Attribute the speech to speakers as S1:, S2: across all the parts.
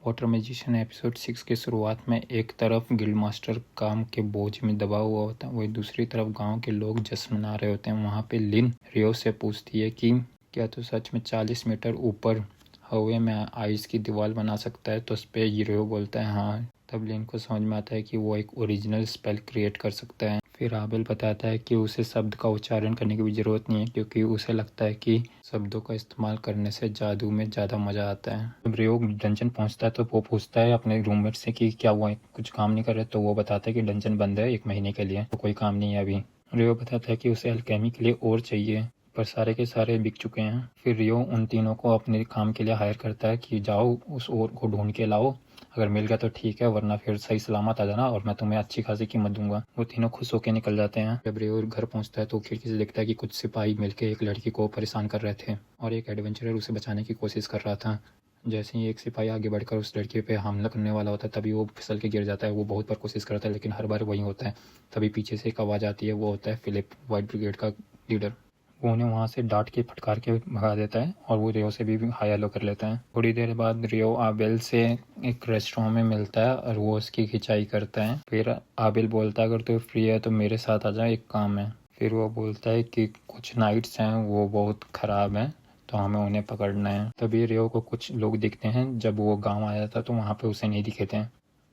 S1: Water magician episode 6 की शुरुआत में एक तरफ गिल्ड मास्टर काम के बोझ में दबा हुआ होता है, वही दूसरी तरफ गांव के लोग जश्न मना रहे होते हैं। वहां पे लिन रियो से पूछती है कि क्या तू सच में 40 मीटर ऊपर हवा में आइस की दीवार बना सकता है। तो उस पर रियो बोलता है हाँ। तब लिन को समझ में आता है कि वो एक ओरिजिनल स्पेल क्रिएट कर सकता है। फिर आबेल बताता है कि उसे शब्द का उच्चारण करने की भी ज़रूरत नहीं है, क्योंकि उसे लगता है कि शब्दों का इस्तेमाल करने से जादू में ज़्यादा मज़ा आता है। जब रियो डंजन पहुंचता है तो वो पूछता है अपने रूममेट से कि क्या वो कुछ काम नहीं कर रहे, तो वो बताता है कि डंजन बंद है 1 महीने के लिए, तो कोई काम नहीं है अभी। रियो बताता है कि उसे अल्केमी के लिए और चाहिए, पर सारे के सारे बिक चुके हैं। फिर रियो उन तीनों को अपने काम के लिए हायर करता है कि जाओ उस और को ढूंढ के लाओ, अगर मिल गया तो ठीक है, वरना फिर सही सलामत आ जाना और मैं तुम्हें अच्छी खासी कीमत दूंगा। वो तीनों खुश होकर निकल जाते हैं। जब रियो घर पहुंचता है तो खिड़की से देखता है कि कुछ सिपाही मिलकर एक लड़की को परेशान कर रहे थे और एक एडवेंचरर उसे बचाने की कोशिश कर रहा था। जैसे ही एक सिपाही आगे बढ़कर उस लड़की पे हमला करने वाला होता है, तभी वो फिसल के गिर जाता है। वो बहुत बार कोशिश करता है लेकिन हर बार वही होता है। तभी पीछे से एक आवाज़ आती है, वो होता है फिलिप, वाइट ब्रिगेड का लीडर। वो उन्हें वहाँ से डांट के फटकार के भगा देता है और वो रियो से भी हाई हेलो कर लेता है। थोड़ी देर बाद रियो आबेल से एक रेस्टोरेंट में मिलता है और वो उसकी खिंचाई करता है। फिर आबेल बोलता है अगर तू फ्री है तो मेरे साथ आ जा, एक काम है। फिर वो बोलता है कि कुछ नाइट्स हैं वो बहुत ख़राब हैं, तो हमें उन्हें पकड़ना है। तभी रियो को कुछ लोग दिखते हैं। जब वो गाँव आया था तो वहाँ पर उसे नहीं दिखे थे।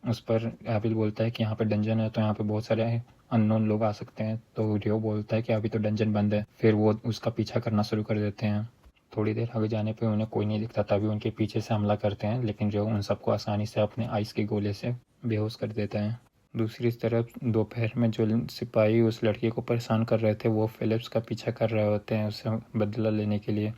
S1: उस पर आबिल बोलता है कि यहाँ पे डंजन है, तो यहाँ पे बहुत सारे अननोन लोग आ सकते हैं। तो रियो बोलता है कि अभी तो डंजन बंद है। फिर वो उसका पीछा करना शुरू कर देते हैं। थोड़ी देर आगे जाने पे उन्हें कोई नहीं दिखता, तभी उनके पीछे से हमला करते हैं, लेकिन रियो उन सबको आसानी से अपने आइस के गोले से बेहोश कर देता है। दूसरी तरफ दोपहर में जो सिपाही उस लड़की को परेशान कर रहे थे वो फिलिप्स का पीछा कर रहे होते हैं उससे बदला लेने के लिए।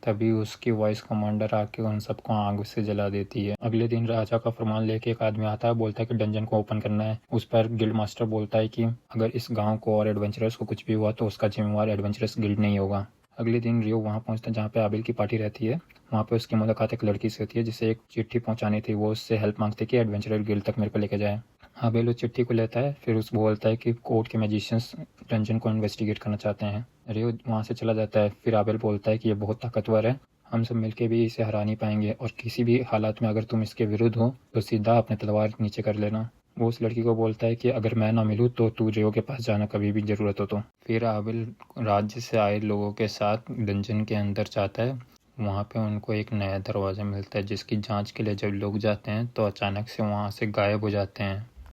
S1: तभी उसकी वॉइस कमांडर आके उन सबको आग से जला देती है। अगले दिन राजा का फरमान लेके एक आदमी आता है, बोलता है कि डंजन को ओपन करना है। उस पर गिल्ड मास्टर बोलता है कि अगर इस गांव को और एडवेंचरर्स को कुछ भी हुआ तो उसका जिम्मेवार एडवेंचरर्स गिल्ड नहीं होगा। अगले दिन रियो वहाँ पहुँचता है जहाँ पे आबिल की पार्टी रहती है। वहाँ पे उसकी मुलाकात एक लड़की से होती है जिसे एक चिट्ठी पहुँचानी थी। वो उससे हेल्प मांगती है कि एडवेंचरर गिल्ड तक मेरे को लेके जाए। आबिल उस चिट्ठी को लेता है। फिर उस बोलता है कि कोर्ट के मैजिशियंस डंजन को इन्वेस्टिगेट करना चाहते हैं। रियो वहाँ से चला जाता है। फिर आबिल बोलता है कि ये बहुत ताकतवर है, हम सब मिलके भी इसे हरा नहीं पाएंगे, और किसी भी हालात में अगर तुम इसके विरुद्ध हो तो सीधा अपने तलवार नीचे कर लेना। वो उस लड़की को बोलता है कि अगर मैं ना मिलूँ तो तू रियो के पास जाना कभी भी ज़रूरत हो तो। फिर आबिल राज्य से आए लोगों के साथ डंजन के अंदर जाता है। वहाँ पे उनको एक नया दरवाज़ा मिलता है जिसकी जांच के लिए जब लोग जाते हैं तो अचानक से वहाँ से गायब हो जाते हैं।